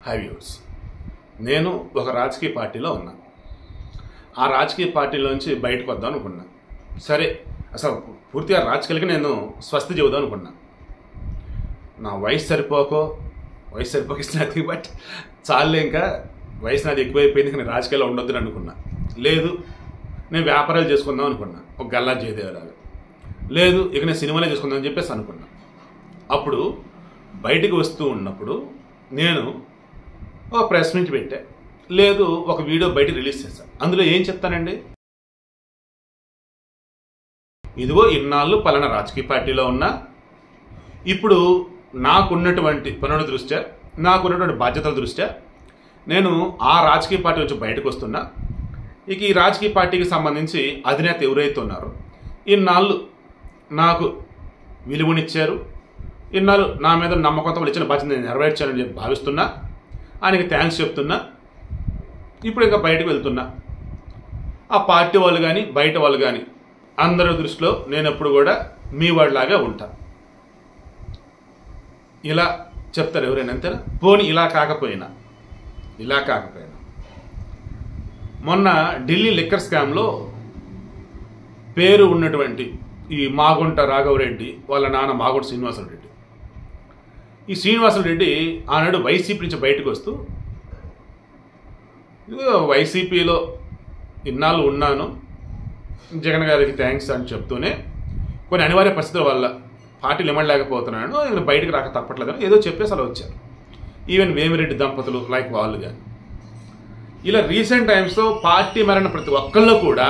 High views. నేను ఒక రాజకీయ పార్టీలో ఉన్నా. ఆ రాజకీయ పార్టీలోంచి బయటకు వద్దాం అనుకున్నా. సరే, అసలు పూర్తిగా రాజకీయాలకి నేను స్వస్తి చెబుదాం అనుకున్నా. నా వయసు సరిపోకిస్తున్నది, బట్ చాలే, ఇంకా వయసు నాది ఎక్కువైపోయింది, కానీ రాజకీయాల్లో ఉండొద్దని అనుకున్నా. లేదు, నేను వ్యాపారాలు చేసుకుందాం అనుకున్నా, ఒక గల్లా జయదేవలాగా. లేదు, ఇక నేను సినిమాలే చేసుకుందాం అని చెప్పేసి అనుకున్నా. అప్పుడు బయటికి వస్తూ ఉన్నప్పుడు నేను ఒక ప్రెస్ మీట్ పెట్టా, లేదు ఒక వీడియో బయట రిలీజ్ చేశాను. అందులో ఏం చెప్తానండి, ఇదిగో ఇన్నాళ్ళు పలానా రాజకీయ పార్టీలో ఉన్నా, ఇప్పుడు నాకున్నటువంటి పనుల దృష్ట్యా, నాకున్నటువంటి బాధ్యతల దృష్ట్యా నేను ఆ రాజకీయ పార్టీ నుంచి బయటకు వస్తున్నా. ఇక ఈ రాజకీయ పార్టీకి సంబంధించి అధినేత ఎవరైతే ఉన్నారో, ఇన్నాళ్ళు నాకు విలువనిచ్చారు, ఇన్నాళ్ళు నా మీద నమ్మకంతో వాళ్ళు ఇచ్చిన బాధ్యత నేను నెరవేర్చానని చెప్పి భావిస్తున్నా, ఆయనకి థ్యాంక్స్ చెప్తున్నా. ఇప్పుడు ఇంకా బయటకు వెళ్తున్నా. ఆ పార్టీ వాళ్ళు కానీ బయట వాళ్ళు కానీ అందరి దృష్టిలో నేను ఎప్పుడు కూడా మీ వాడిలాగా ఉంటా. ఇలా చెప్తారు ఎవరైనా, అంతేనా? పోనీ ఇలా కాకపోయినా మొన్న ఢిల్లీ లిక్కర్ స్కామ్లో పేరు ఉన్నటువంటి ఈ మాగుంట రాఘవరెడ్డి వాళ్ళ నాన్న మాగుంట శ్రీనివాసరెడ్డి, ఈ శ్రీనివాసరెడ్డి ఆనాడు వైసీపీ నుంచి బయటకు వస్తూ, వైసీపీలో ఇన్నాళ్ళు ఉన్నాను, జగన్ గారికి థ్యాంక్స్ అని చెప్తూనే కొన్ని అనివార్య పరిస్థితుల వల్ల పార్టీలు ఇమ్మలేకపోతున్నాను, నేను బయటకు రాక తప్పట్లేదని ఏదో చెప్పేసి అలా వచ్చారు. ఈవెన్ వేమిరెడ్డి దంపతులు లైక్ వాళ్ళు కానీ ఇలా రీసెంట్ టైమ్స్లో పార్టీ మారిన ప్రతి ఒక్కళ్ళు కూడా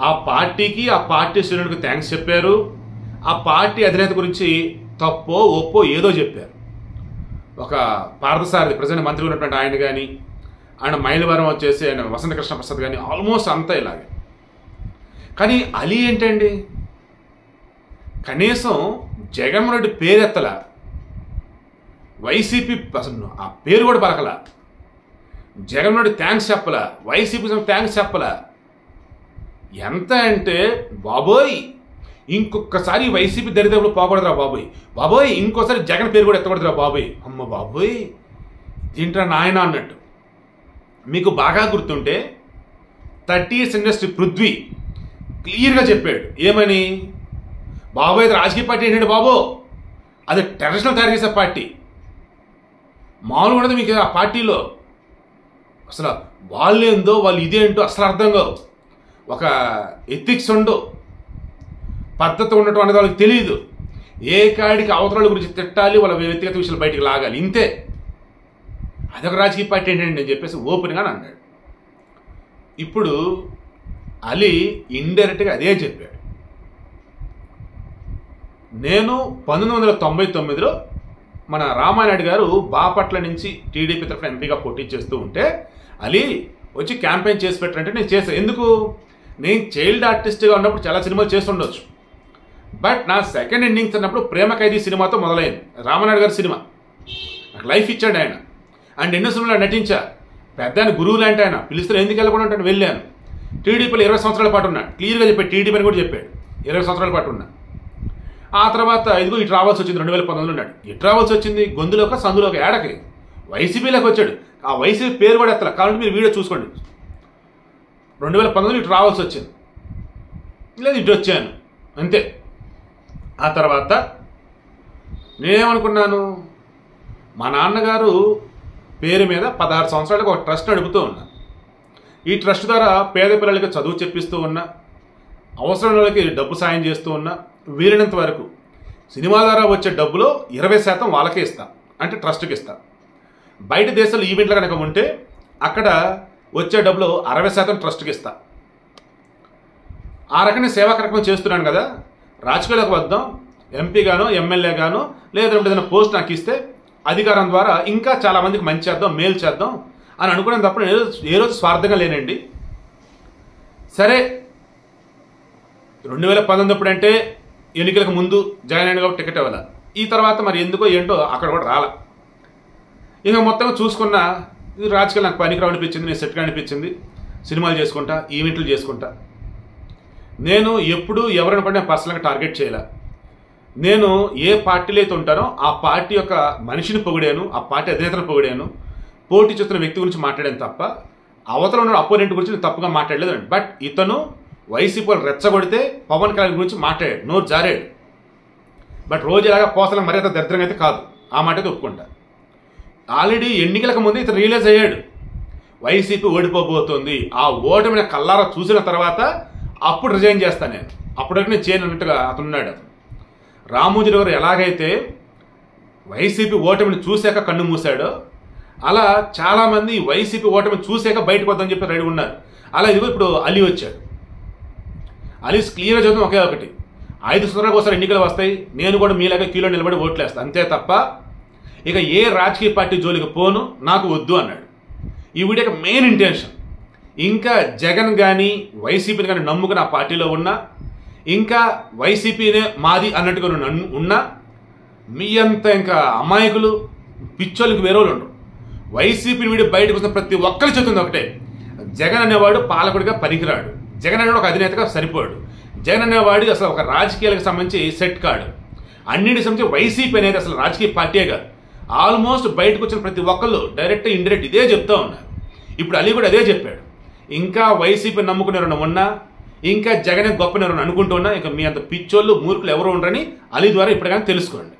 ఆ పార్టీకి, ఆ పార్టీ శ్రేణులకు థ్యాంక్స్ చెప్పారు. ఆ పార్టీ అధినేత గురించి తప్పో ఒప్పో ఏదో చెప్పారు. ఒక పార్థసారథి ప్రజెంట్ మంత్రి ఉన్నటువంటి ఆయన కానీ, ఆయన మైలవరం వచ్చేసి ఆయన వసంత కృష్ణ ప్రసాద్ కానీ, ఆల్మోస్ట్ అంతా ఇలాగే. కానీ అలీ ఏంటండి, కనీసం జగన్మోహన్ రెడ్డి పేరెత్తల, వైసీపీ అసలు ఆ పేరు కూడా పలకల, జగన్మోహన్ రెడ్డి థ్యాంక్స్ చెప్పల, వైసీపీ థ్యాంక్స్ చెప్పల. ఎంత అంటే, బాబోయ్ ఇంకొకసారి వైసీపీ దరిద్రంలో పోకూడదురా బాబోయ్, బాబోయ్ ఇంకోసారి జగన్ పేరు కూడా ఎత్తకూడదురా బాబోయ్, అమ్మ బాబోయ్ తింటరా నాయన అన్నట్టు. మీకు బాగా గుర్తుంటే 30 Years ఇండస్ట్రీ పృథ్వీ క్లియర్గా చెప్పాడు. ఏమని, బాబోయ్ అది రాజకీయ పార్టీ ఏంటంటే బాబో, అది టెర్రరిస్టులు తయారు చేసే పార్టీ, మామూలు ఉండదు మీకు ఆ పార్టీలో. అసలు వాళ్ళు ఏందో వాళ్ళు ఇదేంటో అసలు అర్థం కావు, ఒక ఎథిక్స్ ఉండవు, పద్ధతి ఉండటం అనేది వాళ్ళకి తెలియదు. ఏ కాడికి అవతరాల గురించి తిట్టాలి, వాళ్ళ వ్యక్తిగత విషయాలు బయటికి లాగాలి, ఇంతే. అదొక రాజకీయ పార్టీ ఏంటండి అని చెప్పేసి ఓపెన్గా అన్నాడు. ఇప్పుడు అలీ ఇండైరెక్ట్గా అదే చెప్పాడు. నేను 1999లో మన రామానాయుడు గారు బాపట్ల నుంచి టీడీపీ తరఫున ఎంపీగా పోటీ చేస్తూ ఉంటే అలీ వచ్చి క్యాంపెయిన్ చేసి పెట్టారంటే నేను చేశాను. ఎందుకు, నేను చైల్డ్ ఆర్టిస్ట్గా ఉన్నప్పుడు చాలా సినిమాలు చేస్తుండొచ్చు, బట్ నా సెకండ్ ఇన్నింగ్స్ అన్నప్పుడు ప్రేమ ఖైదీ సినిమాతో మొదలైంది. రామానాయుడు గారి సినిమా నాకు లైఫ్ ఇచ్చాడు ఆయన, అండ్ ఎన్నో సినిమాలో నటించా. పెద్ద ఆయన గురువు లాంటి ఆయన, పిలిస్తే ఎందుకు వెళ్ళకుండా ఉంటాను, వెళ్ళాను. టీడీపీలో 20 సంవత్సరాల పాటు ఉన్నా, క్లియర్గా చెప్పాడు, టీడీపీ అని కూడా చెప్పాడు, 20 సంవత్సరాల పాటు ఉన్నా. ఆ తర్వాత ఇదిగో ఇటు రావాల్సి వచ్చింది, 2019లో ఉన్నాడు. ఇటు రావాల్సి వచ్చింది గొంతులోక సందులోక ఏడకి వైసీపీలోకి వచ్చాడు. ఆ వైసీపీ పేరు కూడా ఎత్తల, కాబట్టి మీరు వీడియో చూసుకోండి. 2019లో ఇటు రావాల్సి వచ్చింది, లేదు ఇటు వచ్చాను, అంతే. ఆ తర్వాత నేనేమనుకున్నాను, మా నాన్నగారు పేరు మీద 16 సంవత్సరాలకు ఒక ట్రస్ట్ నడుపుతూ ఉన్నా. ఈ ట్రస్ట్ ద్వారా పేద పిల్లలకి చదువు చెప్పిస్తూ ఉన్నా, అవసరం వాళ్ళకి డబ్బు సాయం చేస్తూ ఉన్నా. వీలైనంత వరకు సినిమా ద్వారా వచ్చే డబ్బులో 20% వాళ్ళకే ఇస్తా, అంటే ట్రస్ట్కి ఇస్తా. బయట దేశాల్లో ఈవెంట్లు కనుక ఉంటే అక్కడ వచ్చే డబ్బులో 60% ట్రస్ట్కి ఇస్తా. ఆ రకంగా సేవా కార్యక్రమం చేస్తున్నాను కదా. రాజకీయాలకు వద్దాం, ఎంపీగానో ఎమ్మెల్యేగానో లేదంటే ఏదైనా పోస్ట్ నాకు ఇస్తే అధికారం ద్వారా ఇంకా చాలామందికి మంచి చేద్దాం, మేలు చేద్దాం అని అనుకున్నాను తప్ప ఏ రోజు స్వార్థంగా లేనండి. సరే, 2019 ఎప్పుడంటే ఎన్నికలకు ముందు జగన్ అయిన కాబట్టి టికెట్ ఇవ్వాలి. ఈ తర్వాత మరి ఎందుకో ఏంటో అక్కడ కూడా రాల. ఇక మొత్తంగా చూసుకున్న ఇది రాజకీయాలు నాకు పనికిరావు అనిపించింది, నేను సెట్గా అనిపించింది. సినిమాలు చేసుకుంటా, ఈవెంట్లు చేసుకుంటా. నేను ఎప్పుడు ఎవరైనా పడినా పర్సనల్గా టార్గెట్ చేయాల. నేను ఏ పార్టీలో అయితే ఉంటానో ఆ పార్టీ యొక్క మనిషిని పొగిడాను, ఆ పార్టీ అధినేతను పొగిడాను, పోటీ చేస్తున్న వ్యక్తి గురించి మాట్లాడాను తప్ప అవతల ఉన్న అపోనెంట్ గురించి నేను తప్పుగా మాట్లాడలేదు. బట్ ఇతను వైసీపీ వాళ్ళు రెచ్చగొడితే పవన్ కళ్యాణ్ గురించి మాట్లాడాడు, నోరు జారాడు. బట్ రోజు ఇలాగా పోసల మర్యాద దరిద్రంగా అయితే కాదు, ఆ మాట అయితే ఒప్పుకుంటా. ఆల్రెడీ ఎన్నికలకు ముందు ఇతను రియలైజ్ అయ్యాడు వైసీపీ ఓడిపోబోతోంది. ఆ ఓటమిని కల్లారా చూసిన తర్వాత అప్పుడు రిజైన్ చేస్తాను నేను, అప్పటికి నేను చేయను అన్నట్టుగా అతనున్నాడు. అతను రామోజీరావు గారు ఎలాగైతే వైసీపీ ఓటమిని చూశాక కన్ను మూశాడో అలా చాలామంది వైసీపీ ఓటమిని చూశాక బయటకు వద్దని చెప్పి రెడీ ఉన్నారు. అలా ఇదిగో ఇప్పుడు అలీ వచ్చాడు. అలీ క్లియర్గా చదువు ఒకే ఒకటి, 5 సంవత్సరాలకు ఒకసారి ఎన్నికలు వస్తాయి, నేను కూడా మీలాగా క్యూలో నిలబడి ఓట్లేస్తాను అంతే తప్ప ఇక ఏ రాజకీయ పార్టీ జోలికి పోను, నాకు వద్దు అన్నాడు. ఈ వీడియో మెయిన్ ఇంటెన్షన్ ఇంకా జగన్ కానీ వైసీపీని కానీ నమ్ముకుని ఆ పార్టీలో ఉన్నా, ఇంకా వైసీపీనే మాది అన్నట్టుగా ఉన్నా, మీ అంతా ఇంకా అమాయకులు పిచ్చోళ్ళకి వేరే వాళ్ళు ఉండరు. వైసీపీని వీడి బయటకు వస్తున్న ప్రతి ఒక్కరి చెప్తుంది ఒకటే, జగన్ అనేవాడు పాలకుడిగా పనికిరాడు, జగన్ అనేవాడు ఒక అధినేతగా సరిపోడు, జగన్ అనేవాడు అసలు ఒక రాజకీయాలకు సంబంధించి సెట్ కాడు, అన్నిటికి సంబంధించి వైసీపీ అనేది అసలు రాజకీయ పార్టీయే కాదు. ఆల్మోస్ట్ బయటకు వచ్చిన ప్రతి ఒక్కళ్ళు డైరెక్ట్ ఇండైరెక్ట్ ఇదే చెప్తా ఉన్నారు. ఇప్పుడు అలీ కూడా అదే చెప్పాడు. ఇంకా వైసీపీ నమ్ముకునే ఉన్నా, ఇంకా జగన్ గొప్ప అనుకుంటూ ఉన్నా, ఇంకా మీ అంత పిచ్చోళ్ళు మూర్ఖులు ఎవరు ఉండరని అలీ ద్వారా ఇప్పటికైనా తెలుసుకోండి.